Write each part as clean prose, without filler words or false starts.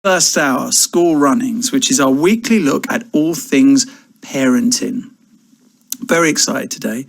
First hour, School Runnings, which is our weekly look at all things parenting. Very excited today.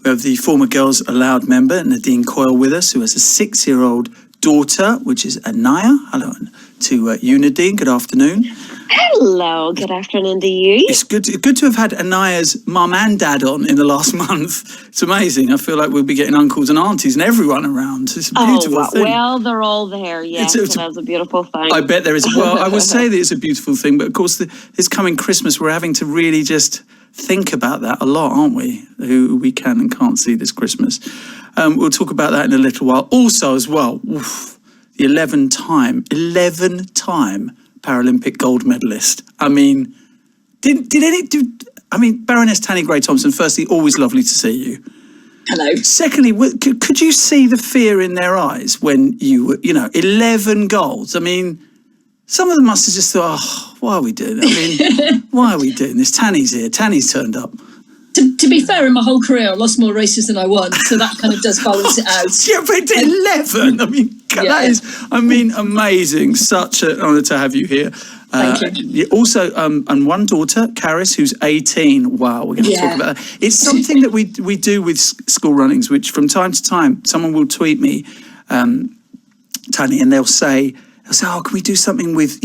We have the former Girls Aloud member, Nadine Coyle, with us, who has a 6-year-old daughter, which is Anaya. Hello to you, Nadine. Good afternoon. Hello, good afternoon to you. It's good to have had Anaya's mum and dad on in the last month. It's amazing. I feel like we'll be getting uncles and aunties and everyone around. It's a beautiful thing. Well, they're all there, yes. That's a beautiful thing. I bet there is. Well, I would say that it's a beautiful thing, but of course, this coming Christmas, we're having to really just think about that a lot, aren't we? Who we can and can't see this Christmas. We'll talk about that in a little while. Also, as well, the 11-time Paralympic gold medalist. I mean, Baroness Tanya Gray-Thompson, firstly, always lovely to see you. Hello. Secondly, could you see the fear in their eyes when you were, 11 golds? I mean, some of them must have just thought, why are we doing it? Why are we doing this? Tanny's here. Tanny's turned up. To be fair, in my whole career, I lost more races than I won, so that kind of does balance it out. Yeah, but 11! That is, amazing. Such an honour to have you here. Thank you. Also, and one daughter, Caris, who's 18. Wow, we're going to talk about that. It's something that we do with School Runnings, which from time to time, someone will tweet me, Tanya, and they'll say, oh, can we do something with,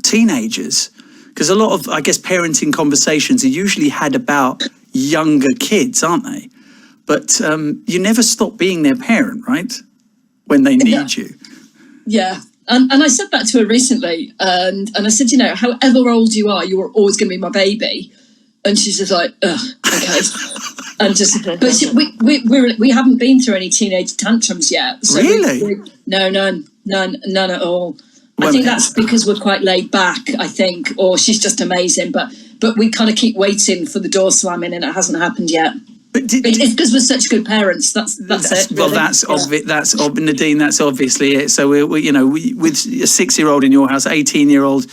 teenagers? Because a lot of, I guess, parenting conversations are usually had about younger kids, aren't they? But you never stop being their parent, right? When they need you. Yeah. And I said that to her recently. And I said, however old you are always going to be my baby. And she's just like, ugh, okay. And we haven't been through any teenage tantrums yet. So really? No, none at all. I think that's because we're quite laid back, I think, or she's just amazing. But we kind of keep waiting for the door slamming, and it hasn't happened yet. But it's because we're such good parents. That's it. Well, really. That's Nadine. That's obviously it. So we with a 6-year-old in your house, 18-year-old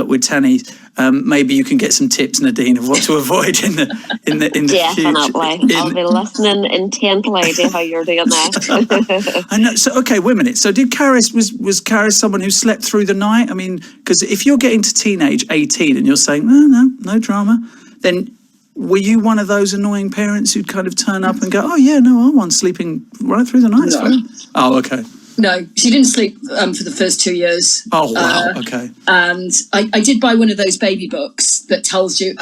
with Tanny. Maybe you can get some tips, Nadine, of what to avoid in the Definitely. future. I'll be listening intently to how you're doing that. I know. So, okay, wait a minute. So did Caris, was Caris someone who slept through the night? I mean, because if you're getting to teenage 18 and you're saying, no drama, then were you one of those annoying parents who'd kind of turn up and go, oh, yeah, no, I want sleeping right through the night? No. Oh, okay. No, she didn't sleep for the first 2 years. Oh, wow, okay. And I did buy one of those baby books that tells you,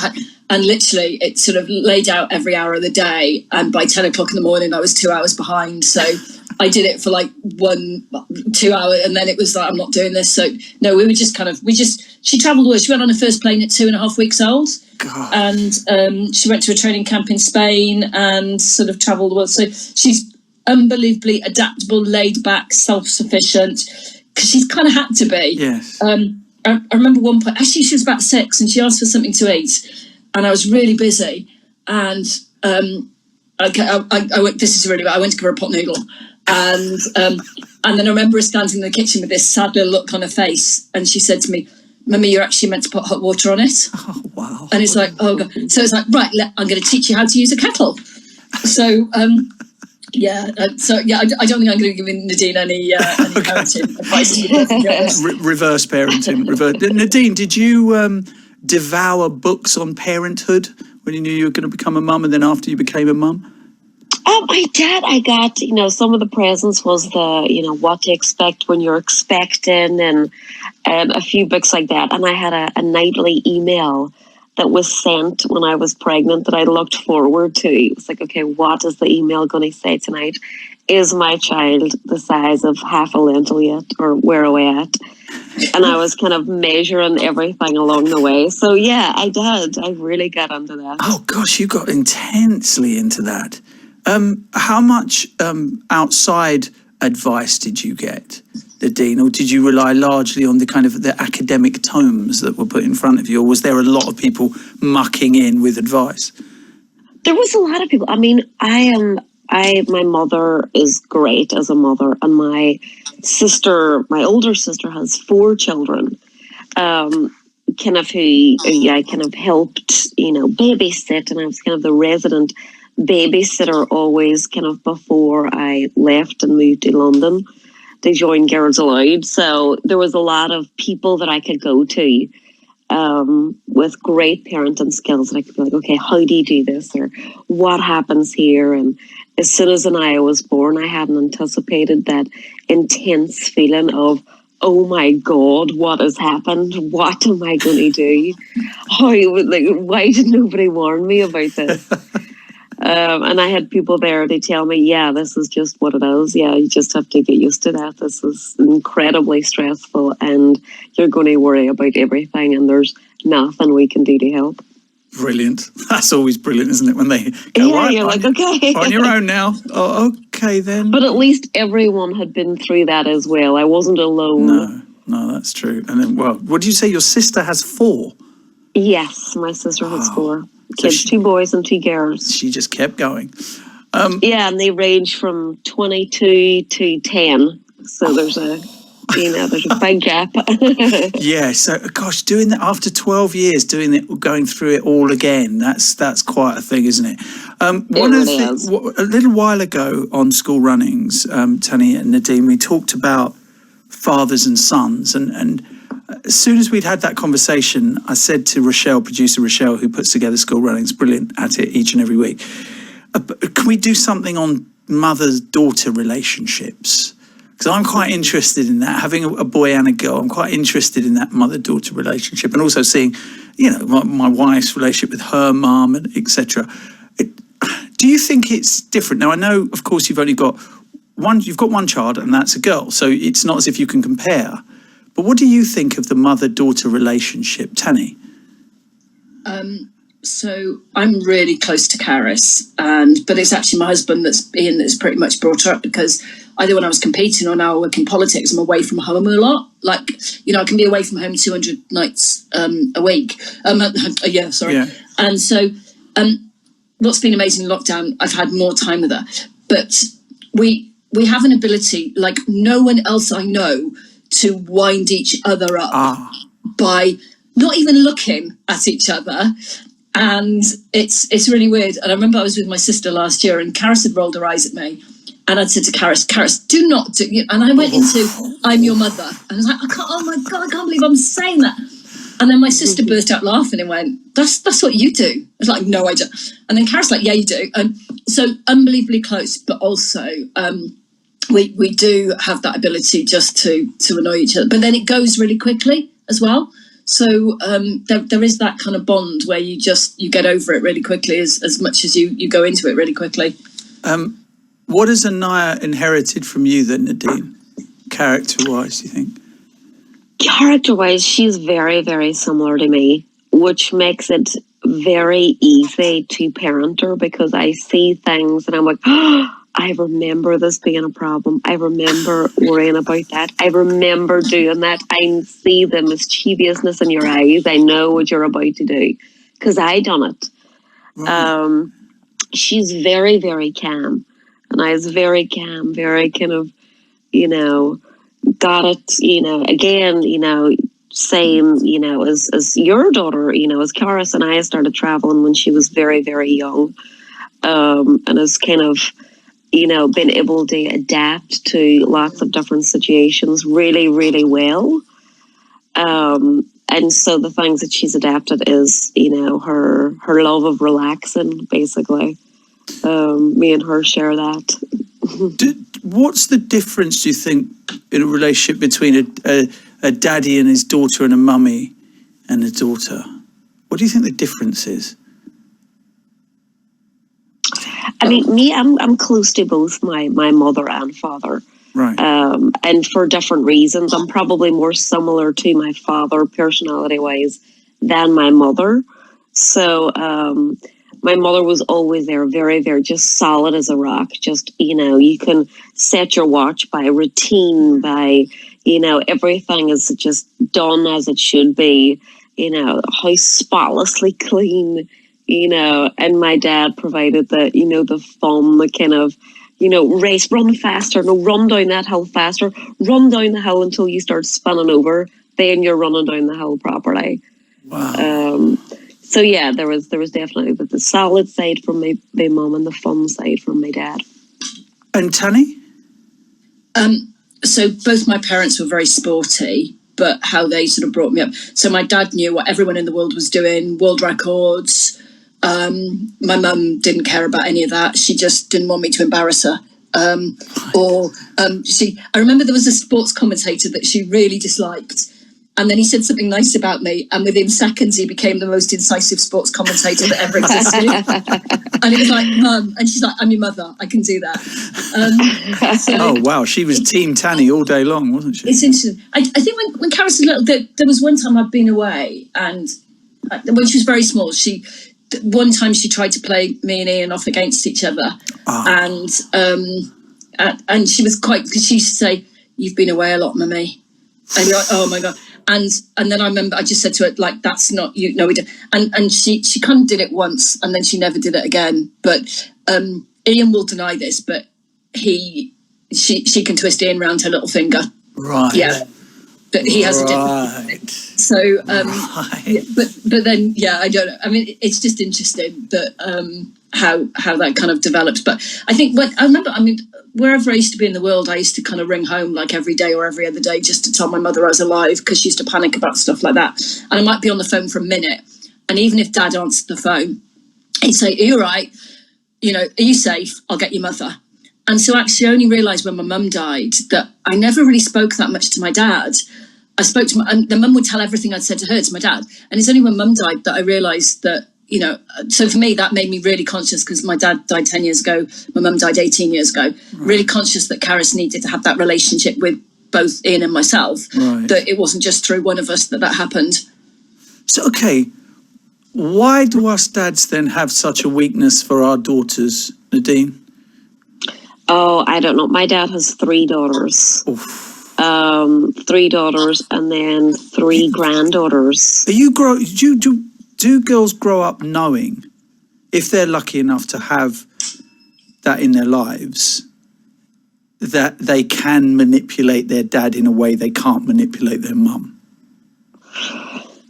and literally it sort of laid out every hour of the day. And by 10 o'clock in the morning, I was 2 hours behind. So I did it for like 2 hours. And then it was like, I'm not doing this. So no, she travelled, she went on her first plane at 2.5 weeks old. God. And she went to a training camp in Spain and sort of travelled the world. So she's unbelievably adaptable, laid back, self-sufficient, because she's kind of had to be. Yes. I remember one point, actually she was about 6 and she asked for something to eat and I was really busy and I went, this is really bad, I went to give her a pot noodle and then I remember her standing in the kitchen with this sad little look on her face and she said to me, Mummy, you're actually meant to put hot water on it. Oh, wow. And it's like, oh God. So it's like, right, I'm going to teach you how to use a kettle. So I don't think I'm going to give Nadine any parenting advice. Reverse parenting. Nadine, did you devour books on parenthood when you knew you were going to become a mum, and then after you became a mum? I did. I got, some of the presents was the, what to expect when you're expecting, and a few books like that. And I had a nightly email that was sent when I was pregnant that I looked forward to. It was like, okay, what is the email going to say tonight? Is my child the size of half a lentil yet? Or where are we at? And I was kind of measuring everything along the way. So yeah, I did. I really got into that. Oh gosh, you got intensely into that. How much outside advice did you get, Nadine, or did you rely largely on the kind of the academic tomes that were put in front of you, or was there a lot of people mucking in with advice? There was a lot of people. I mean, my mother is great as a mother, and my older sister has 4 children, kind of who I kind of helped, babysit, and I was kind of the resident babysitter always kind of before I left and moved to London. to join Girls Aloud. So there was a lot of people that I could go to with great parenting skills. And I could be like, okay, how do you do this? Or what happens here? And as soon as Anaya was born, I hadn't anticipated that intense feeling of, oh my God, what has happened? What am I going to do? Why did nobody warn me about this? And I had people there to tell me, yeah, this is just what it is. Yeah, you just have to get used to that. This is incredibly stressful and you're going to worry about everything and there's nothing we can do to help. Brilliant. That's always brilliant, isn't it? When they go, yeah, you're like, okay. On your own now. Oh, okay then. But at least everyone had been through that as well. I wasn't alone. No, that's true. And then, well, what did you say? Your sister has 4? Yes, my sister has 4 kids, So 2 boys and 2 girls. She just kept going. Yeah, and they range from 22 to 10. So there's a big gap. Yeah, so gosh, doing that after 12 years, going through it all again, that's quite a thing, isn't it? A little while ago on School Runnings, Tanya and Nadine, we talked about fathers and sons, and as soon as we'd had that conversation, I said to Rochelle, producer Rochelle, who puts together School Runnings, brilliant at it each and every week, can we do something on mother-daughter relationships? Because I'm quite interested in that, having a boy and a girl. I'm quite interested in that mother-daughter relationship, and also seeing, my wife's relationship with her mum and etc. Do you think it's different? Now, I know, of course, you've got one child, and that's a girl, so it's not as if you can compare. But what do you think of the mother-daughter relationship, Tanny? So I'm really close to Karis, but it's actually my husband Ian that's pretty much brought her up, because either when I was competing or now I work in politics, I'm away from home a lot. Like, I can be away from home 200 nights a week. Yeah. And so what's been amazing in lockdown, I've had more time with her. But we have an ability like no one else I know to wind each other up by not even looking at each other. And it's really weird. And I remember I was with my sister last year and Karis had rolled her eyes at me. And I'd said to Karis, do not do. And I went into, I'm your mother. And I was like, oh my God, I can't believe I'm saying that. And then my sister burst out laughing and went, that's what you do. I was like, no, I don't. And then Karis like, yeah, you do. So unbelievably close, but also we do have that ability just to annoy each other. But then it goes really quickly as well. So there is that kind of bond where you get over it really quickly as much as you go into it really quickly. What has Anaya inherited from you then, Nadine, character-wise, do you think? Character-wise, she's very, very similar to me, which makes it very easy to parent her because I see things and I'm like, I remember this being a problem. I remember worrying about that. I remember doing that. I see the mischievousness in your eyes. I know what you're about to do because I done it. Right. She's very, very calm. And I was very calm, very kind of, got it, again, same, as your daughter, as Karis and I started traveling when she was very, very young. And has kind of, been able to adapt to lots of different situations really, really well. And so the things that she's adapted is, her love of relaxing, basically. Me and her share that. What's the difference, do you think, in a relationship between a daddy and his daughter and a mummy and a daughter? What do you think the difference is? I mean, I'm close to both my mother and father. Right. And for different reasons. I'm probably more similar to my father personality-wise than my mother. So my mother was always there, very, very just solid as a rock. Just, you can set your watch by routine, by, everything is just done as it should be, house spotlessly clean, and my dad provided the fun, the kind of, race, run faster, no, run down that hill faster, run down the hill until you start spinning over, then you're running down the hill properly. Wow. So yeah, there was definitely the solid side from my mum and the fun side from my dad. And Tanny? so both my parents were very sporty, but how they sort of brought me up. So my dad knew what everyone in the world was doing, world records. My mum didn't care about any of that. She just didn't want me to embarrass her. I remember there was a sports commentator that she really disliked. And then he said something nice about me, and within seconds he became the most incisive sports commentator that ever existed. And it was like, Mum, and she's like, I'm your mother, I can do that. Oh wow, she was Team Tanny all day long, wasn't she? It's interesting. I think when Karis was little, there was one time I'd been away, and when she was very small, one time she tried to play me and Ian off against each other, and she was because she used to say, "You've been away a lot, Mummy," and you're like, "Oh my God." And then I remember I just said to her, like, that's not you. No, we don't. And she kind of did it once, and then she never did it again. But Ian will deny this, but she can twist Ian round her little finger. Right. Yeah. But he has a different. So, yeah, but then, yeah, I don't know. I mean, it's just interesting that how that kind of develops. But I think wherever I used to be in the world, I used to kind of ring home like every day or every other day just to tell my mother I was alive, because she used to panic about stuff like that. And I might be on the phone for a minute, and even if Dad answered the phone, he'd say, "Are you all right? You know, are you safe? I'll get your mother." And so actually I only realised when my mum died that I never really spoke that much to my dad. I spoke to and the mum would tell everything I'd said to her to my dad. And it's only when Mum died that I realised that, you know, so for me, that made me really conscious, because my dad died 10 years ago. My mum died 18 years ago. Right. Really conscious that Karis needed to have that relationship with both Ian and myself, right. That it wasn't just through one of us that happened. So, okay, why do us dads then have such a weakness for our daughters, Nadine? Oh, I don't know. My dad has 3 daughters. Oof. 3 daughters and then 3 granddaughters. Do girls grow up knowing, if they're lucky enough to have that in their lives, that they can manipulate their dad in a way they can't manipulate their mum?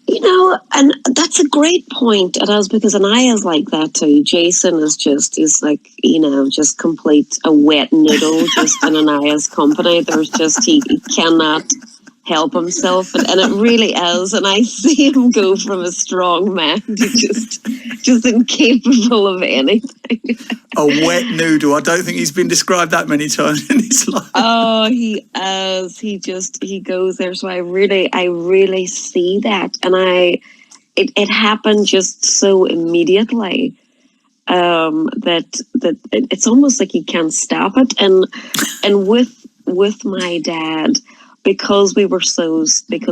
You know, and that's a great point. It is, because Anaya's like that too. Jason is like, you know, just complete a wet noodle just in Anaya's company. There's just, he cannot help himself. And it really is. And I see him go from a strong man to just incapable of anything. A wet noodle. I don't think he's been described that many times in his life. Oh, he is. He goes there. So I really see that. And it happened just so immediately that it's almost like he can't stop it. And with my dad, because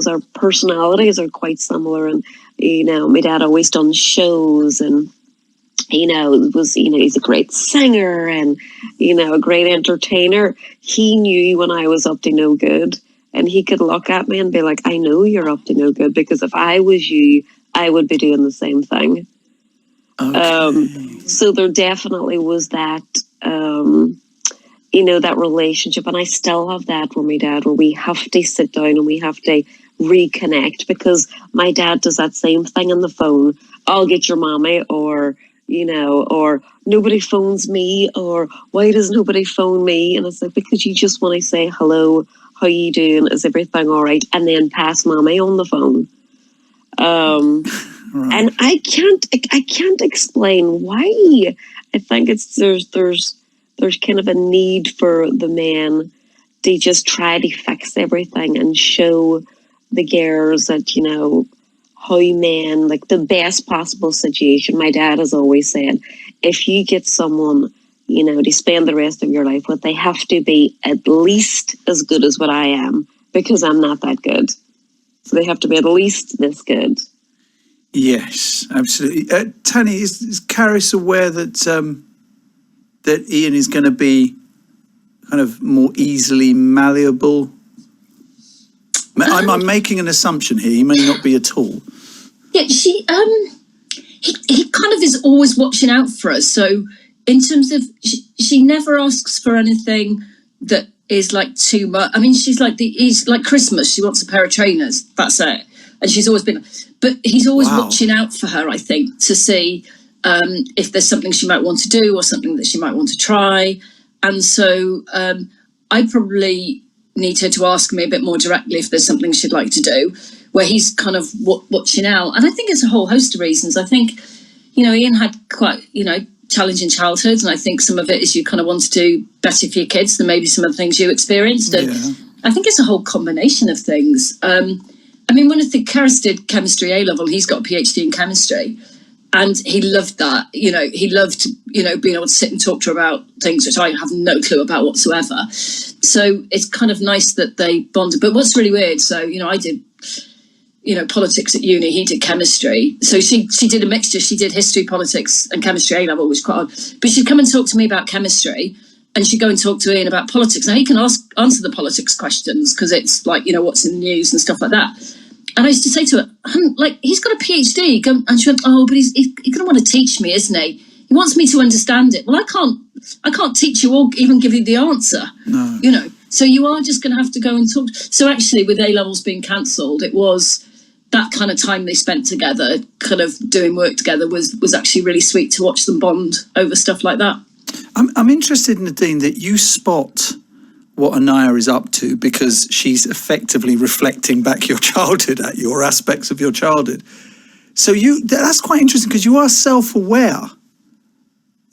our personalities are quite similar, and, you know, my dad always done shows, and, you know, he's a great singer and, you know, a great entertainer. He knew when I was up to no good, and he could look at me and be like, I know you're up to no good, because if I was you, I would be doing the same thing. Okay. So there definitely was that, you know, that relationship. And I still have that with my dad, where we have to sit down and we have to reconnect, because my dad does that same thing on the phone. I'll get your mommy, or, you know, or nobody phones me, or why does nobody phone me? And it's like, because you just want to say, hello, how you doing? Is everything all right? And then pass mommy on the phone. Right. And I can't explain why. I think there's kind of a need for the men to just try to fix everything and show the girls that, you know, how men, like, the best possible situation. My dad has always said, if you get someone, you know, to spend the rest of your life with, they have to be at least as good as what I am, because I'm not that good. So they have to be at least this good. Yes, absolutely. Tanya, is Karis aware that that Ian is going to be kind of more easily malleable? I'm making an assumption here. He may not be at all. Yeah, he kind of is always watching out for us. So in terms of, she never asks for anything that is like too much. I mean, he's like Christmas. She wants a pair of trainers. That's it. And she's always been, but he's always watching out for her, I think, to see if there's something she might want to do or something that she might want to try. And so I probably need her to ask me a bit more directly if there's something she'd like to do, where he's kind of watching out. And I think it's a whole host of reasons. I think, Ian had quite, challenging childhood, and I think some of it is you kind of want to do better for your kids than maybe some of the things you experienced. And I think it's a whole combination of things. One of the Karis did chemistry A-level. He's got a PhD in chemistry, and he loved that. He loved, being able to sit and talk to her about things which I have no clue about whatsoever. So it's kind of nice that they bonded. But what's really weird, so, I did, politics at uni, he did chemistry. So she did a mixture. She did history, politics and chemistry A-level, which was quite odd. But she'd come and talk to me about chemistry, and she'd go and talk to Ian about politics. Now, he can answer the politics questions because it's like, what's in the news and stuff like that. And I used to say to her, he's got a PhD. And she went, oh, but he's going to want to teach me, isn't he? He wants me to understand it. Well, I can't teach you or even give you the answer. No. So you are just going to have to go and talk. So actually, with A-levels being cancelled, it was that kind of time they spent together, kind of doing work together, was actually really sweet to watch them bond over stuff like that. I'm interested, Nadine, that you spot what Anaya is up to because she's effectively reflecting back your childhood at you, or aspects of your childhood. So that's quite interesting because you are self-aware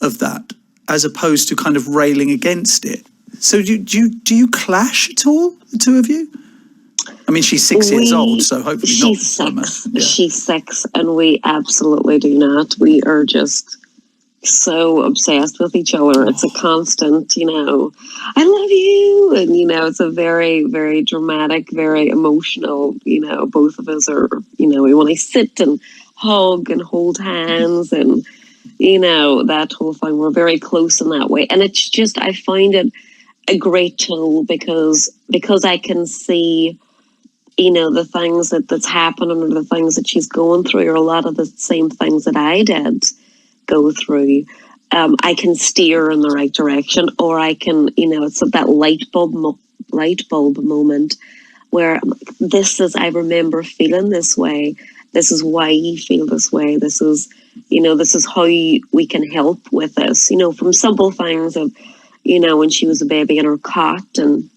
of that as opposed to kind of railing against it. So do you clash at all, the two of you? I mean, she's 6 years old, so hopefully she's not. Six. Yeah. She's 6, and we absolutely do not. We are just so obsessed with each other. It's a constant, I love you. And, it's a very, very dramatic, very emotional, both of us are, we want to sit and hug and hold hands and, that whole thing. We're very close in that way. And it's just, I find it a great tool because I can see, the things that's happening or the things that she's going through are a lot of the same things that I did go through. I can steer in the right direction, or I can, it's that light bulb moment where I remember feeling this way. This is why you feel this way. This is how we can help with this, from simple things of, when she was a baby in her cot and,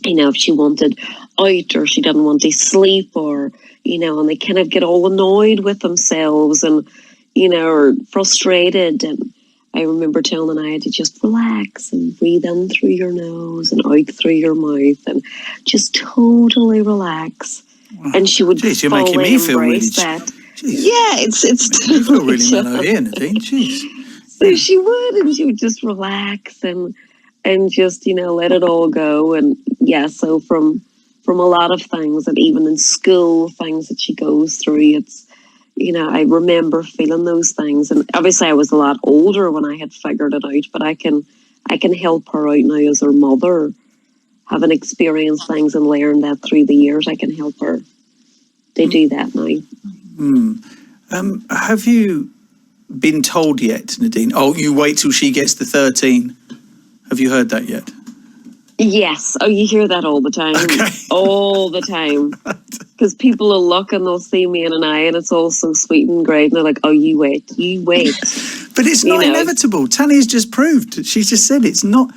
if she wanted out or she didn't want to sleep or, and they kind of get all annoyed with themselves and, or frustrated. And I remember telling Anaya to just relax and breathe in through your nose and out through your mouth and just totally relax. Wow. And she would you're making me feel really that. Yeah, it's you feel really mellow here, Nadine. Jeez. So she would just relax and just, let it all go. And so from a lot of things, and even in school, things that she goes through, it's, I remember feeling those things. And obviously I was a lot older when I had figured it out, but I can help her out now as her mother, having experienced things and learned that through the years. I can help her to do that now. Have you been told yet, Nadine? Oh, you wait till she gets to 13. Have you heard that yet? Yes. Oh, you hear that all the time. Okay. All the time. Because people will look and they'll see me and Anaya, and it's all so sweet and great. And they're like, oh, you wait. But it's not inevitable. Tanya's just proved. She's just said it's not.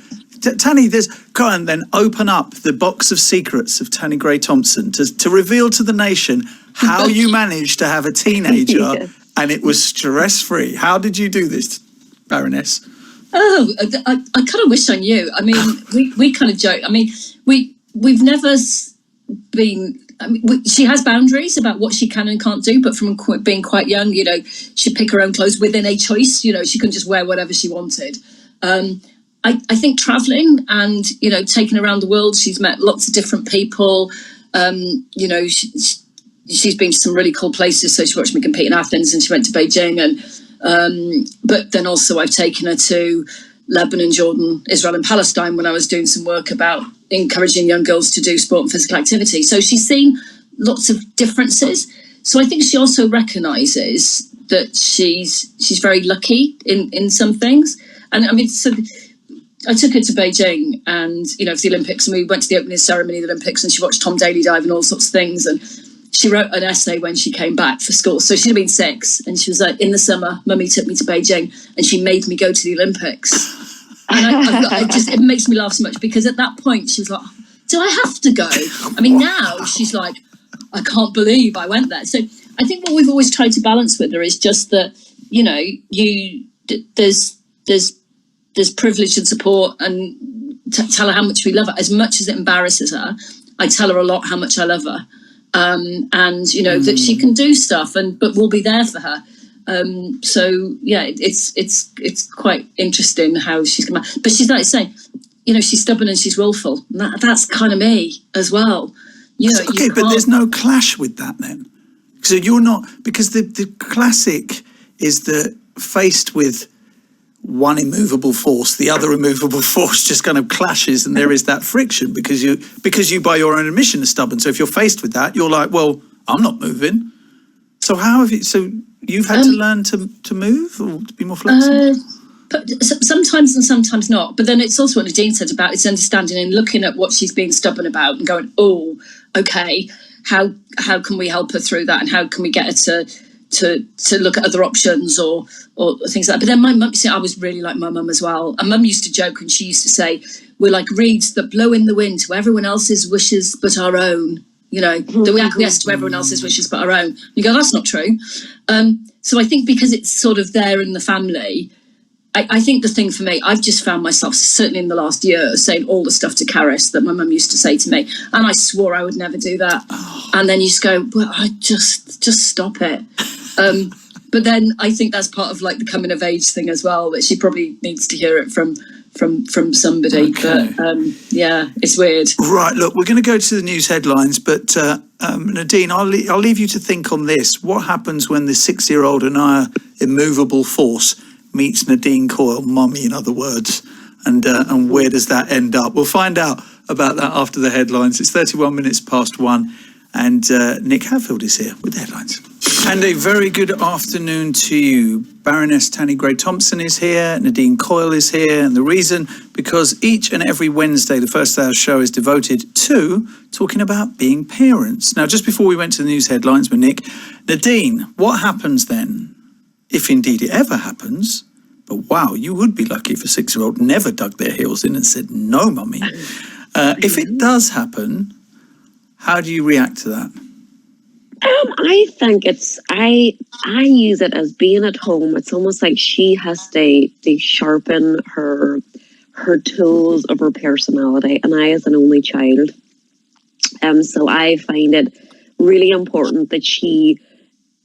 Tanya, go on then, open up the box of secrets of Tanya Gray Thompson to reveal to the nation how you managed to have a teenager and it was stress-free. How did you do this, Baroness? Oh, I kind of wish I knew. I mean, we kind of joke. I mean, we've never been. I mean, she has boundaries about what she can and can't do, but from being quite young, she'd pick her own clothes within a choice. She couldn't just wear whatever she wanted. I think traveling and taking around the world, she's met lots of different people. She's been to some really cool places. So she watched me compete in Athens, and she went to Beijing, and but then also I've taken her to Lebanon, Jordan, Israel and Palestine when I was doing some work about encouraging young girls to do sport and physical activity. So she's seen lots of differences. So I think she also recognises that she's very lucky in some things. And I mean, so I took her to Beijing and, for the Olympics, and we went to the opening ceremony of the Olympics, and she watched Tom Daley dive and all sorts of things. And she wrote an essay when she came back for school. So she'd been 6, and she was like, in the summer, Mummy took me to Beijing and she made me go to the Olympics. And it makes me laugh so much because at that point she was like, do I have to go? I mean, now she's like, I can't believe I went there. So I think what we've always tried to balance with her is just that, you know, there's privilege and support, and tell her how much we love her. As much as it embarrasses her, I tell her a lot how much I love her, and you know that she can do stuff, but we'll be there for her. So yeah, it's quite interesting how she's come out. But she's like saying, you know, she's stubborn and she's willful. And that's kind of me as well. You know, okay, but there's no clash with that then. So you're not, because the classic is that faced with one immovable force, the other immovable force just kind of clashes, and there is that friction because you by your own admission are stubborn. So if you're faced with that, you're like, well, I'm not moving. So how have you? So you've had to learn to move or to be more flexible. But sometimes and sometimes not. But then it's also what Nadine said about it's understanding and looking at what she's being stubborn about and going, oh, okay, how can we help her through that, and how can we get her to look at other options or things like that. But then my mum, see, I was really like my mum as well. And mum used to joke, and she used to say, we're like reeds that blow in the wind to everyone else's wishes but our own. You know, that we acquiesce to everyone else's wishes but our own. And you go, that's not true. So I think because it's sort of there in the family, I think the thing for me, I've just found myself, certainly in the last year, saying all the stuff to Caris that my mum used to say to me. And I swore I would never do that. And then you just go, well, I just stop it. But then I think that's part of like the coming of age thing as well, that she probably needs to hear it from somebody. Okay. But yeah, it's weird. Right, look, we're going to go to the news headlines, but Nadine, I'll leave you to think on this. What happens when the 6-year-old Anaya immovable force meets Nadine Coyle, mummy in other words, and where does that end up? We'll find out about that after the headlines. It's 31 minutes past 1, and Nick Hatfield is here with the headlines. And a very good afternoon to you. Baroness Tanny Gray-Thompson is here, Nadine Coyle is here, and the reason, because each and every Wednesday, the first hour show is devoted to talking about being parents. Now, just before we went to the news headlines with Nick, Nadine, what happens then, if indeed it ever happens? But wow, you would be lucky if a 6-year-old never dug their heels in and said, no, mummy. If it does happen, how do you react to that? I think I use it as being at home. It's almost like she has to sharpen her tools of her personality. And I, as an only child, so I find it really important that she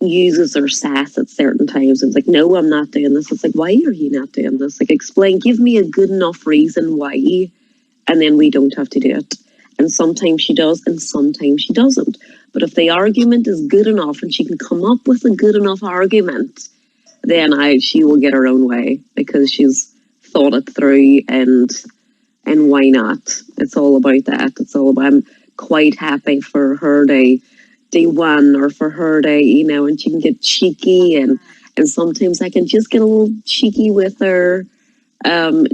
uses her sass at certain times. It's like, no, I'm not doing this. It's like, why are you not doing this? Like, explain, give me a good enough reason why, and then we don't have to do it. And sometimes she does, and sometimes she doesn't. But if the argument is good enough and she can come up with a good enough argument, then she will get her own way because she's thought it through, and why not? It's all about that. It's all about, I'm quite happy for her to do one, or for her to, you know, and she can get cheeky, and sometimes I can just get a little cheeky with her,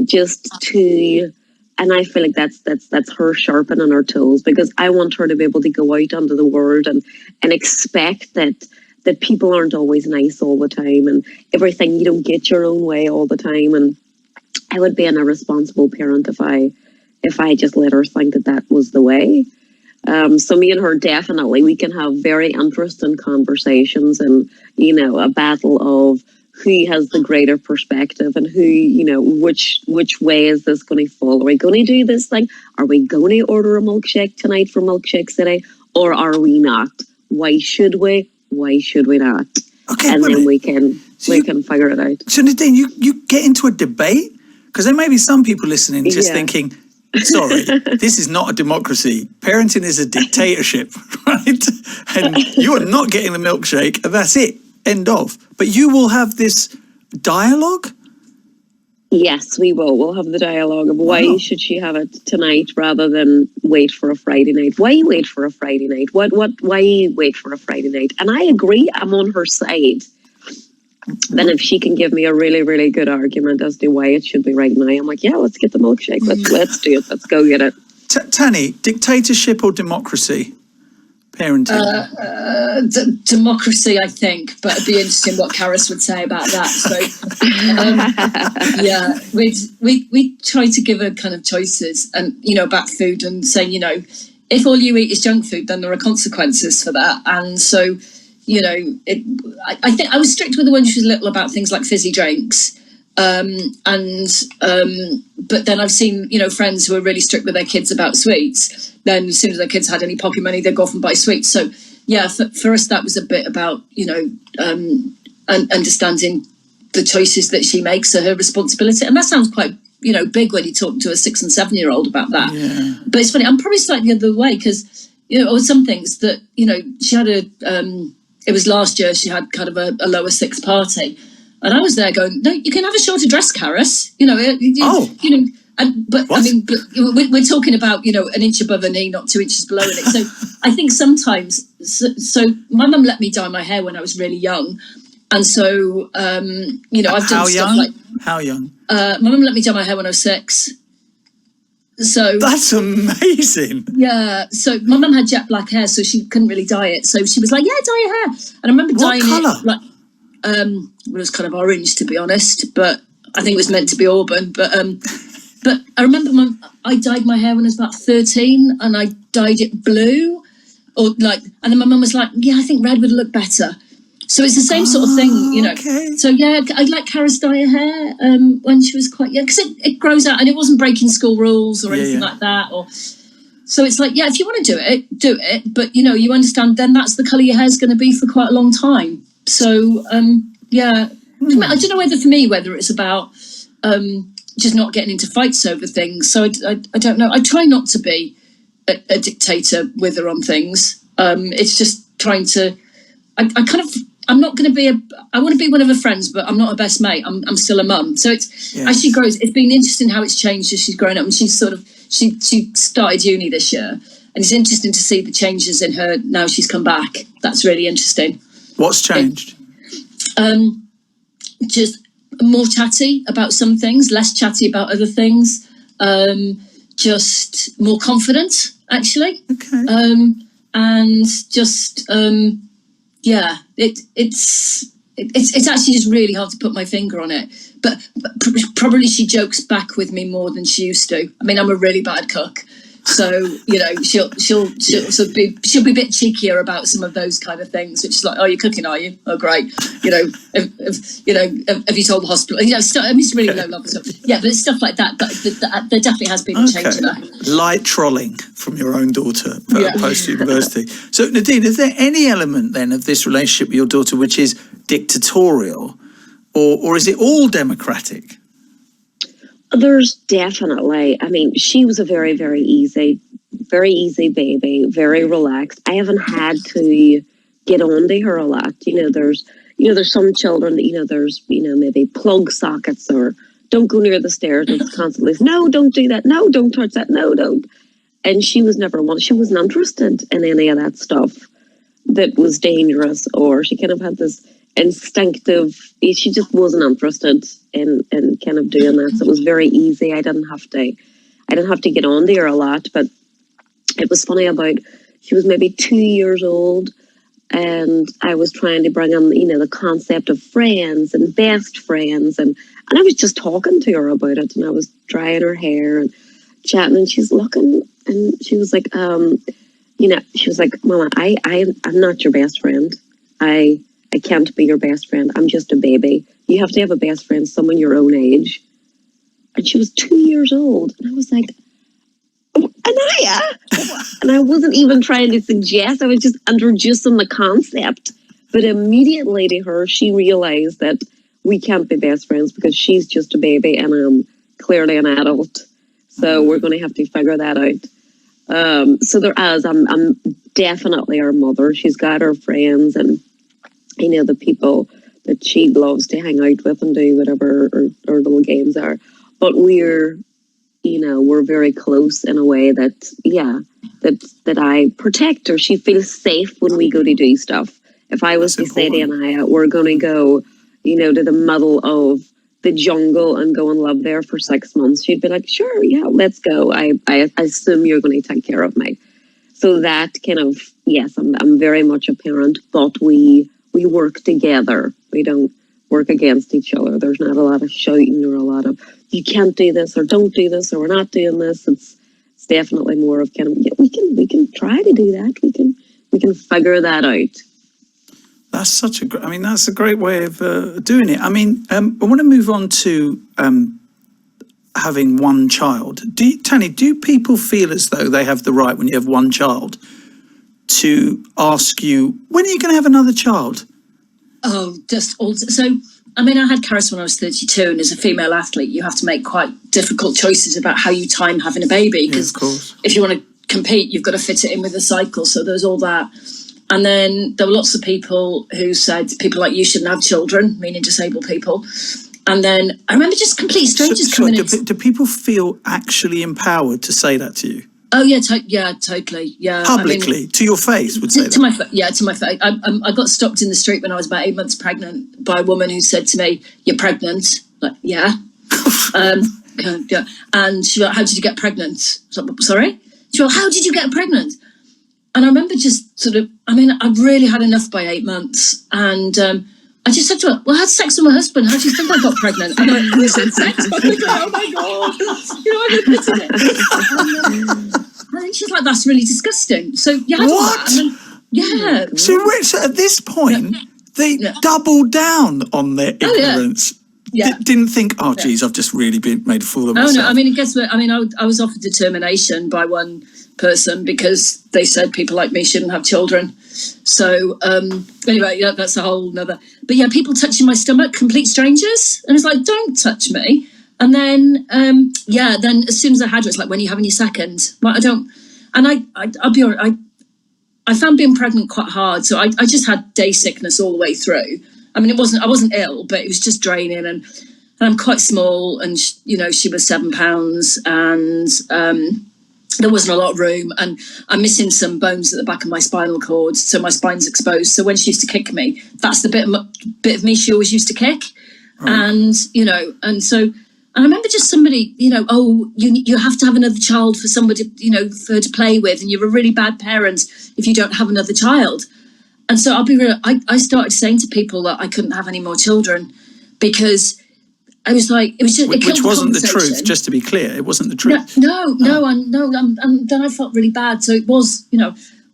just to. And I feel like that's her sharpening her tools, because I want her to be able to go out into the world and expect that people aren't always nice all the time, and everything, you don't get your own way all the time. And I would be an irresponsible parent if I just let her think that was the way. So me and her, definitely, we can have very interesting conversations, and, you know, a battle of who has the greater perspective, and who, you know, which way is this going to fall? Are we going to do this thing? Are we going to order a milkshake tonight from Milkshake City, or are we not? Why should we? Why should we not? Okay, and then we can figure it out. So Nadine, you get into a debate, because there may be some people listening just thinking, sorry, this is not a democracy. Parenting is a dictatorship, right? And you are not getting the milkshake, and that's it. End of. But you will have this dialogue? Yes, we will. We'll have the dialogue of why should she have it tonight rather than wait for a Friday night? Why wait for a Friday night? Why wait for a Friday night? And I agree, I'm on her side. Then if she can give me a really, really good argument as to why it should be right now, I'm like, yeah, let's get the milkshake. Let's do it. Let's go get it. Tanny, dictatorship or democracy? parenting? Democracy, I think, but it'd be interesting what Karis would say about that. So, yeah, we try to give her kind of choices, and about food, and saying, if all you eat is junk food, then there are consequences for that. And so, I think I was strict with her when she was little about things like fizzy drinks. But then I've seen, friends who are really strict with their kids about sweets. Then as soon as their kids had any pocket money, they'd go off and buy sweets. So yeah, for us, that was a bit about, understanding the choices that she makes are her responsibility. And that sounds quite, big when you talk to a 6 and 7 year old about that. Yeah. But it's funny, I'm probably slightly the other way because, or some things that, she had it was last year, she had kind of a lower six party. And I was there going, no, you can have a shorter dress, Karis. But what? I mean, we're talking about, an inch above her knee, not 2 inches below it. So I think sometimes, so my mum let me dye my hair when I was really young. And so, I've done stuff like... How young? My mum let me dye my hair when I was 6. So that's amazing. Yeah. So my mum had jet black hair, so she couldn't really dye it. So she was like, yeah, dye your hair. And I remember dyeing colour? It like... it was kind of orange, to be honest, but I think it was meant to be auburn. But I remember I dyed my hair when I was about 13, and I dyed it blue, and then my mum was like, "Yeah, I think red would look better." So it's the same sort of thing, Okay. So yeah, I'd let Karis dye her hair when she was quite young, because it grows out, and it wasn't breaking school rules or anything like that. So it's like, yeah, if you want to do it, but you understand then that's the colour your hair's going to be for quite a long time. So, yeah, I don't know whether it's about just not getting into fights over things. So I don't know. I try not to be a dictator with her on things. It's just trying to, I'm not going to be I want to be one of her friends, but I'm not her best mate. I'm still a mum. So it's, as she grows, it's been interesting how it's changed as she's grown up. And she's she started uni this year. And it's interesting to see the changes in her now she's come back. That's really interesting. What's changed? Just more chatty about some things, less chatty about other things. Just more confident, actually. Okay. And just it's actually just really hard to put my finger on it. But probably she jokes back with me more than she used to. I mean, I'm a really bad cook. So she'll be a bit cheekier about some of those kind of things, which is like, oh, you're cooking, are you? Oh, great. Have you told the hospital? It's really low level stuff. Yeah, but it's stuff like that. There definitely has been a change in that. Light trolling from your own daughter post university. So Nadine, is there any element then of this relationship with your daughter which is dictatorial, or is it all democratic? There's definitely, I mean, she was a very, very easy baby, very relaxed. I haven't had to get on to her a lot. There's some children that, there's, maybe plug sockets or don't go near the stairs. It's constantly, no, don't do that. No, don't touch that. No, don't. And she was never one. She wasn't interested in any of that stuff that was dangerous, or she kind of had this instinctive, she just wasn't interested in kind of doing that. So it was very easy. I didn't have to get on to her a lot. But it was funny, she was maybe 2 years old, and I was trying to bring in, the concept of friends and best friends, and I was just talking to her about it, and I was drying her hair and chatting, and she's looking, and she was like, she was like, Mama, I'm not your best friend. I can't be your best friend. I'm just a baby. You have to have a best friend, someone your own age. And she was 2 years old. And I was like, oh, Anaya! And I wasn't even trying to suggest. I was just introducing the concept. But immediately to her, she realized that we can't be best friends because she's just a baby and I'm clearly an adult. So we're going to have to figure that out. So there is, I'm definitely her mother. She's got her friends and the people that she loves to hang out with and do whatever her little games are. But we're very close in a way that I protect her. She feels safe when we go to do stuff. If I was to say to Anaya, we're going to go, to the middle of the jungle and go and live there for 6 months, she'd be like, sure, yeah, let's go. I assume you're going to take care of me. So that kind of, yes, I'm very much a parent, but we work together. We don't work against each other. There's not a lot of shouting or a lot of, you can't do this or don't do this or we're not doing this. It's definitely more of kind of, yeah, we can try to do that. We can figure that out. That's such a great, I mean, that's a great way of doing it. I mean, I want to move on to having one child. Tanya, do people feel as though they have the right, when you have one child, to ask you, when are you going to have another child? Oh, just also. So, I mean, I had Karis when I was 32, and as a female athlete, you have to make quite difficult choices about how you time having a baby. Because if you want to compete, you've got to fit it in with the cycle. So there's all that. And then there were lots of people who said, people like you shouldn't have children, meaning disabled people. And then I remember just complete strangers coming in. Do people feel actually empowered to say that to you? Oh yeah, totally. Yeah, publicly, I mean, to your face, would say that. To my face. I got stopped in the street when I was about 8 months pregnant by a woman who said to me, "You're pregnant?" Like, yeah. Yeah. And she was like, "How did you get pregnant?" I was like, "Sorry?" She was like, "How did you get pregnant?" And I remember just sort of, I mean, I'd really had enough by 8 months, and I just said to her, "Well, I had sex with my husband. How do you think I got pregnant?" And I went, "You said sex?" I was like, "Oh my God." You know, I'm admitting it. And then she's like, "That's really disgusting." So you had what? Then, yeah. So at this point, they doubled down on their ignorance. Yeah. Didn't think, oh, geez, I've just really made a fool of myself. Oh no, I mean, guess what? I mean, I was offered determination by one person because they said people like me shouldn't have children. So anyway, yeah, that's a whole nother. But yeah, people touching my stomach, complete strangers, and it's like, don't touch me. And then then as soon as I had it, it's like, when are you having your second? Like, I don't, and I'll be honest, I found being pregnant quite hard, so I just had day sickness all the way through. I mean, I wasn't ill, but it was just draining, and I'm quite small, and she was 7 pounds, and there wasn't a lot of room, and I'm missing some bones at the back of my spinal cord, so my spine's exposed. So when she used to kick me, that's the bit of me she always used to kick, and and I remember just somebody, "Oh, you have to have another child for somebody, for her to play with, and you're a really bad parent if you don't have another child." And so I'll be real, I started saying to people that I couldn't have any more children because I was like, it was just, which wasn't the truth, just to be clear, it wasn't the truth. No, and then I felt really bad. So it was,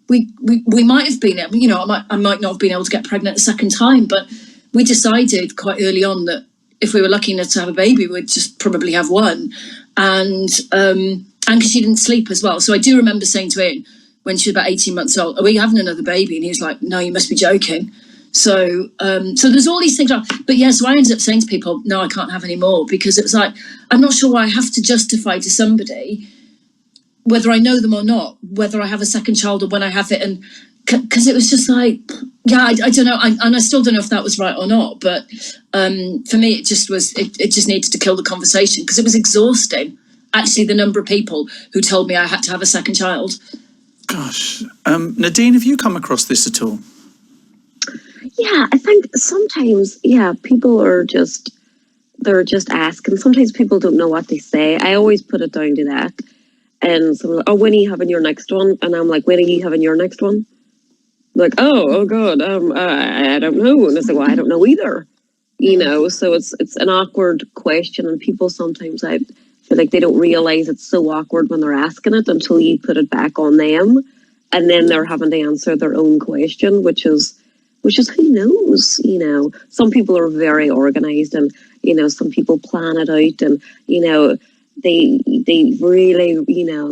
we might have been, I might not have been able to get pregnant a second time, but we decided quite early on that if we were lucky enough to have a baby, we'd just probably have one. And because she didn't sleep as well. So I do remember saying to Ian, when she was about 18 months old, "Are we having another baby?" And he was like, "No, you must be joking." So there's all these things. But yeah, so I ended up saying to people, "No, I can't have any more," because it was like, I'm not sure why I have to justify to somebody, whether I know them or not, whether I have a second child or when I have it. And because it was just like, yeah, I don't know. And I still don't know if that was right or not. But for me, it just was, it just needed to kill the conversation because it was exhausting. Actually, the number of people who told me I had to have a second child. Gosh. Nadine, have you come across this at all? Yeah, I think sometimes, people are they're just asking. Sometimes people don't know what they say. I always put it down to that. And someone's like, "Oh, when are you having your next one?" And I'm like, "When are you having your next one?" Like, oh God, I don't know. And I say, "Well, I don't know either." So it's an awkward question, and people sometimes, I feel like they don't realize it's so awkward when they're asking it until you put it back on them, and then they're having to answer their own question, which is who knows. Some people are very organized, and some people plan it out, and they really,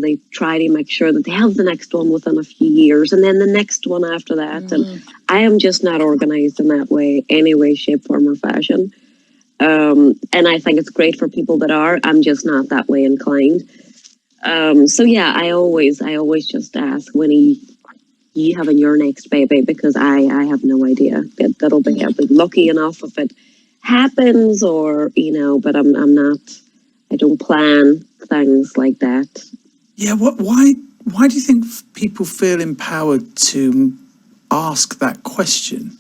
they try to make sure that they have the next one within a few years, and then the next one after that. And I am just not organized in that way, any way, shape, form, or fashion. And I think it's great for people that are. I'm just not that way inclined. So yeah, I always just ask, when are you having your next baby? Because I have no idea. That'll be, I'll be lucky enough if it happens, or but I'm not. I don't plan things like that. Yeah, why do you think people feel empowered to ask that question?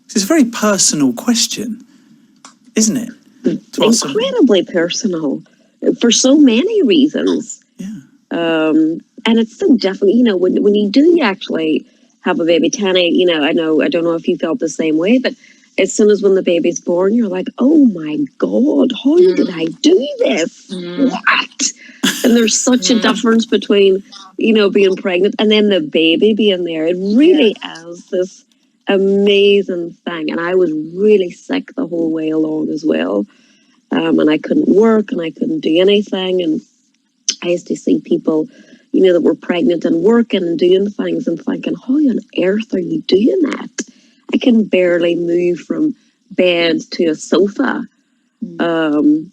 It's a very personal question, isn't it? Incredibly personal for so many reasons. Yeah. and it's so different, when you do actually have a baby, Tanya, I don't know if you felt the same way, but as soon as when the baby's born, you're like, oh my God, how did I do this? What? And there's such a difference between, being pregnant and then the baby being there. It really is this amazing thing. And I was really sick the whole way along as well. And I couldn't work and I couldn't do anything. And I used to see people, that were pregnant and working and doing things and thinking, how on earth are you doing that? I can barely move from bed to a sofa. And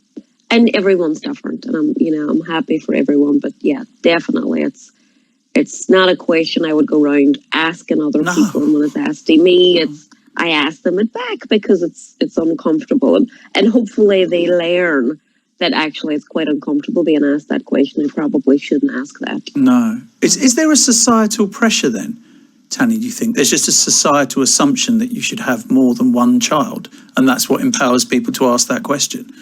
everyone's different. And I'm happy for everyone. But yeah, definitely it's not a question I would go around asking other people. And when it's asking me, I ask them it back because it's uncomfortable. And hopefully they learn that actually it's quite uncomfortable being asked that question. I probably shouldn't ask that. No. Is there a societal pressure then, Tanya, do you think? There's just a societal assumption that you should have more than one child, and that's what empowers people to ask that question?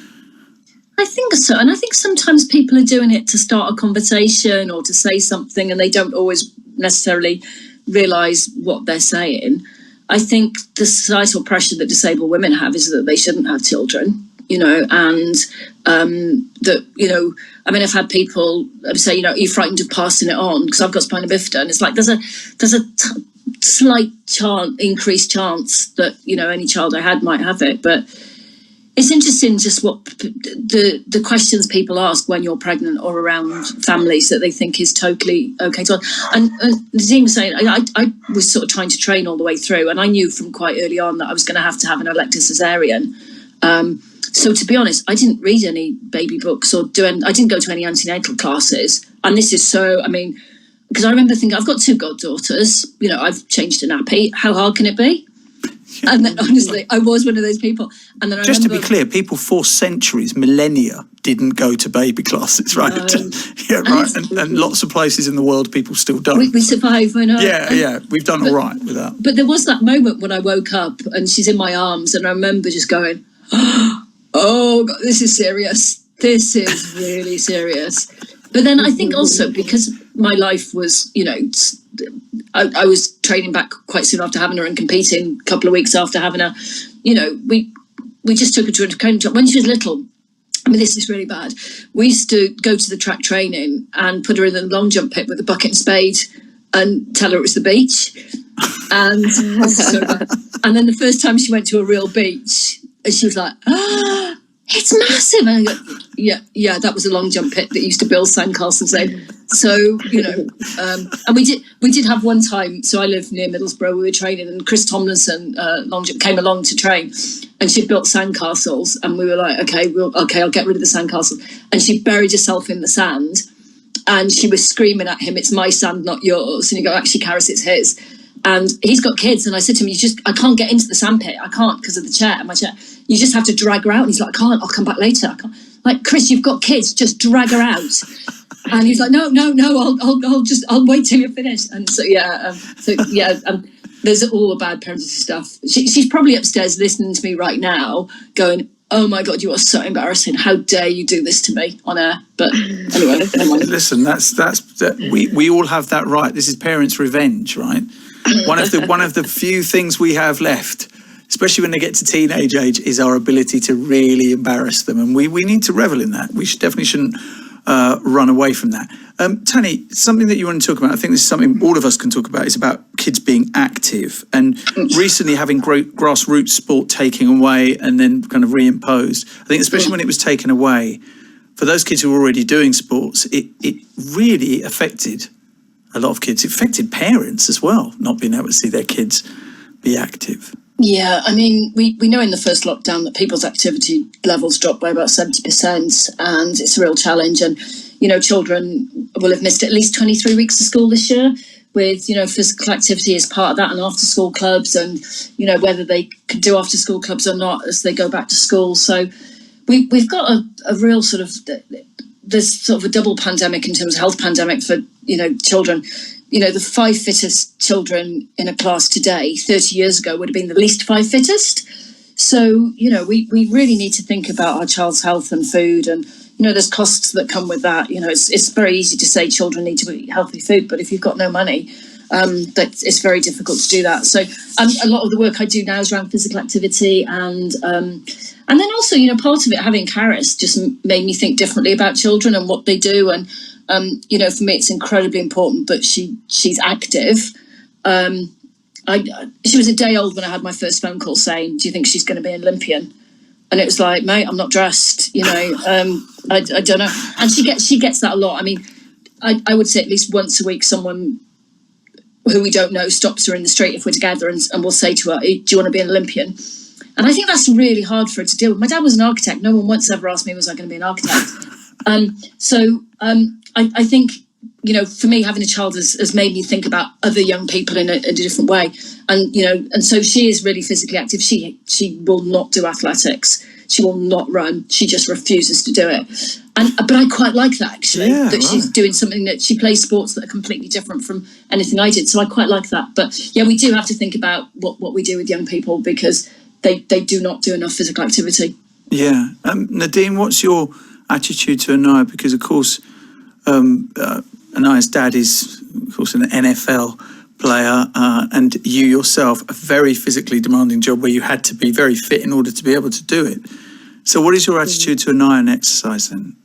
I think so. And I think sometimes people are doing it to start a conversation or to say something, and they don't always necessarily realise what they're saying. I think the societal pressure that disabled women have is that they shouldn't have children, and that, I've had people say, are you frightened of passing it on? Because I've got spina bifida, and it's like there's a slight increased chance that, any child I had might have it. But it's interesting just what the questions people ask when you're pregnant or around families that they think is totally okay to ask. And Nadine was saying, I was sort of trying to train all the way through, and I knew from quite early on that I was going to have an elective cesarean. So to be honest, I didn't read any baby books I didn't go to any antenatal classes. And this is because I remember thinking, I've got 2 goddaughters, I've changed a nappy. How hard can it be? And then honestly, I was one of those people. And then I just to be clear, people for centuries, millennia, didn't go to baby classes, right? Right. And lots of places in the world, people still don't. We survive, I know. Yeah, we've done all right with that. But there was that moment when I woke up and she's in my arms, and I remember just going, oh God, this is serious. This is really serious. But then I think also because my life was, I was training back quite soon after having her and competing a couple of weeks after having her, we just took her to a training job. When she was little, this is really bad. We used to go to the track training and put her in the long jump pit with a bucket and spade and tell her it was the beach. And and then the first time she went to a real beach, she was like, oh, it's massive. And I go, yeah, that was a long jump pit that used to build sandcastles in. So, and we did have one time, so I live near Middlesbrough, we were training, and Chris Tomlinson long jump came along to train, and she built sandcastles, and we were like, okay, I'll get rid of the sandcastle. And she buried herself in the sand, and she was screaming at him, it's my sand, not yours. And you go, actually, Karis, it's his. And he's got kids, and I said to him, I can't get into the sandpit. I can't because of my chair. You just have to drag her out. And he's like, I can't, I'll come back later. I can't. Like, Chris, you've got kids, just drag her out. And he's like, no, I'll wait till you're finished. And so, there's all the bad parenting stuff. She's probably upstairs listening to me right now going, oh my God, you are so embarrassing. How dare you do this to me on air? But anyway. Listen, we all have that right. This is parents' revenge, right? One of the few things we have left, especially when they get to teenage age, is our ability to really embarrass them. And we need to revel in that. We definitely shouldn't run away from that. Tanya, something that you want to talk about, I think this is something all of us can talk about, is about kids being active. And recently having grassroots sport taken away and then kind of reimposed. I think especially when it was taken away, for those kids who were already doing sports, it really affected a lot of kids. It affected parents as well, not being able to see their kids be active. Yeah, I mean, we know in the first lockdown that people's activity levels dropped by about 70%, and it's a real challenge. And, children will have missed at least 23 weeks of school this year with, physical activity as part of that, and after school clubs, and, whether they could do after school clubs or not as they go back to school. So we've got a real sort of, there's sort of a double pandemic in terms of health pandemic for, children. The 5 fittest children in a class today, 30 years ago, would have been the least 5 fittest. So, we really need to think about our child's health and food. And, there's costs that come with that. It's very easy to say children need to eat healthy food, but if you've got no money, that it's very difficult to do that. So a lot of the work I do now is around physical activity, and then also, part of it, having Caris just made me think differently about children and what they do. And for me, it's incredibly important that she's active. She was a day old when I had my first phone call saying, "Do you think she's going to be an Olympian?" And it was like, "Mate, I'm not dressed." I don't know. And she gets that a lot. I mean, I would say at least once a week, someone who we don't know stops her in the street if we're together and will say to her, "Do you want to be an Olympian?" And I think that's really hard for her to deal with. My dad was an architect. No one once ever asked me, was I going to be an architect? I think, for me, having a child has made me think about other young people in a different way. And so she is really physically active. She will not do athletics. She will not run. She just refuses to do it. But I quite like that, actually, she's doing something that she plays sports that are completely different from anything I did. So I quite like that. But yeah, we do have to think about what we do with young people, because they do not do enough physical activity. Yeah. Nadine, what's your attitude to Anaya? Because, of course, Anaya's dad is, of course, an NFL player, and you yourself, a very physically demanding job where you had to be very fit in order to be able to do it. So what is your attitude to Anaya and exercise then?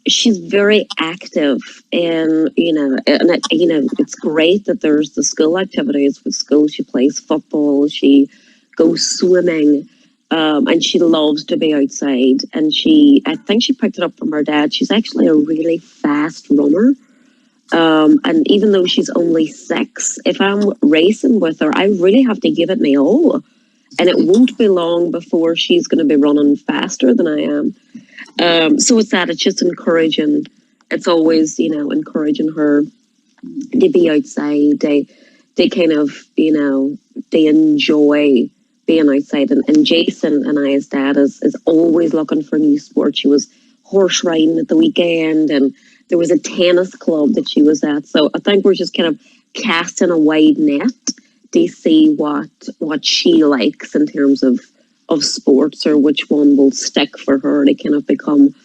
She's very active, and it's great that there's the school activities with school. She plays football, she goes swimming, and she loves to be outside. And I think she picked it up from her dad. She's actually a really fast runner. And even though she's only 6, if I'm racing with her, I really have to give it my all. And it won't be long before she's going to be running faster than I am. So it's just encouraging. It's always, encouraging her to be outside. They kind of, they enjoy being outside. And Jason, Anaya's dad, is always looking for new sports. She was horse riding at the weekend, and there was a tennis club that she was at. So I think we're just kind of casting a wide net to see what she likes in terms of sports, or which one will stick for her to kind of become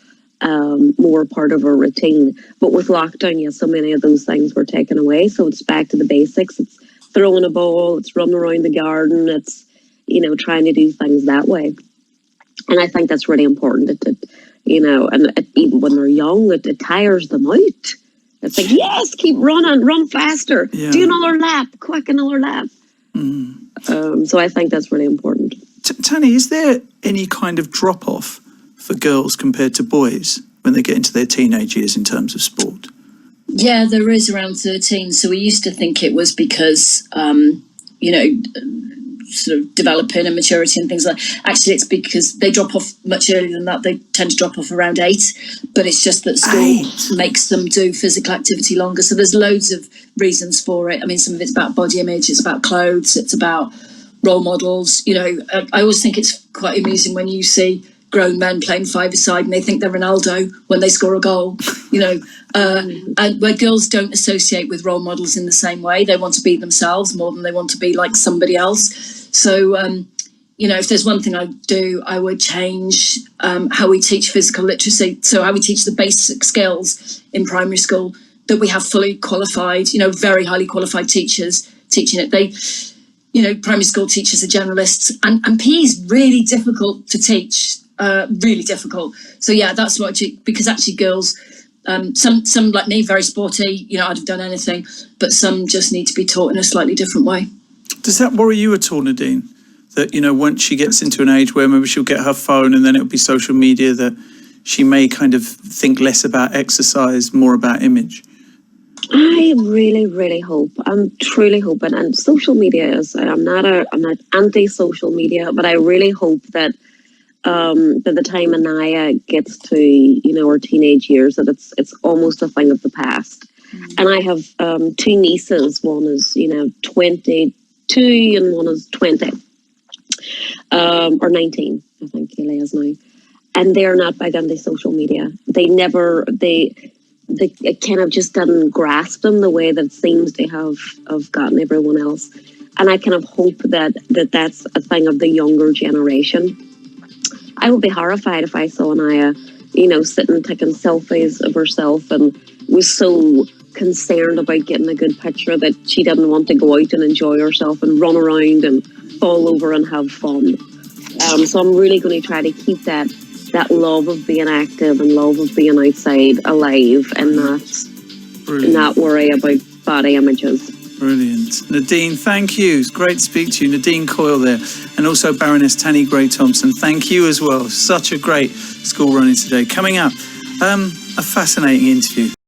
more part of her routine. But with lockdown, so many of those things were taken away. So it's back to the basics. It's throwing a ball, it's running around the garden, it's, trying to do things that way. And I think that's really important. Even when they're young, it tires them out. It's like, yes, keep running, run faster, do another lap, quick, another lap. So I think that's really important. Tanya, is there any kind of drop-off for girls compared to boys when they get into their teenage years in terms of sport? Yeah, there is around 13. So we used to think it was because, sort of developing and maturity and things like that. Actually, it's because they drop off much earlier than that. They tend to drop off around 8, but it's just that school makes them do physical activity longer. So there's loads of reasons for it. I mean, some of it's about body image, it's about clothes, it's about role models. I always think it's quite amusing when you see grown men playing five-a-side and they think they're Ronaldo when they score a goal, and where girls don't associate with role models in the same way. They want to be themselves more than they want to be like somebody else. So, if there's one thing I'd do, I would change how we teach physical literacy. So how we teach the basic skills in primary school, that we have fully qualified, very highly qualified teachers teaching it. Primary school teachers are generalists, and PE is really difficult to teach, really difficult. So yeah, that's what because actually girls, some like me, very sporty, I'd have done anything, but some just need to be taught in a slightly different way. Does that worry you at all, Nadine? That, once she gets into an age where maybe she'll get her phone and then it'll be social media, that she may kind of think less about exercise, more about image? I really, really hope. I'm truly hoping. And social media is, I'm not anti-social media, but I really hope that by the time Anaya gets to, her teenage years, that it's almost a thing of the past. And I have 2 nieces. One is, 22 and one is 20. Or 19, I think Kayla is now. And they're not big on the social media. They kind of just didn't grasp them the way that it seems they have gotten everyone else. And I kind of hope that that's a thing of the younger generation. I would be horrified if I saw Anaya, sitting taking selfies of herself and was so concerned about getting a good picture that she didn't want to go out and enjoy herself and run around and fall over and have fun. So I'm really going to try to keep that love of being active and love of being outside alive, and not worry about body images. Brilliant. Nadine, thank you. It's great to speak to you. Nadine Coyle there. And also Baroness Tanny Gray-Thompson. Thank you as well. Such a great school running today. Coming up, a fascinating interview.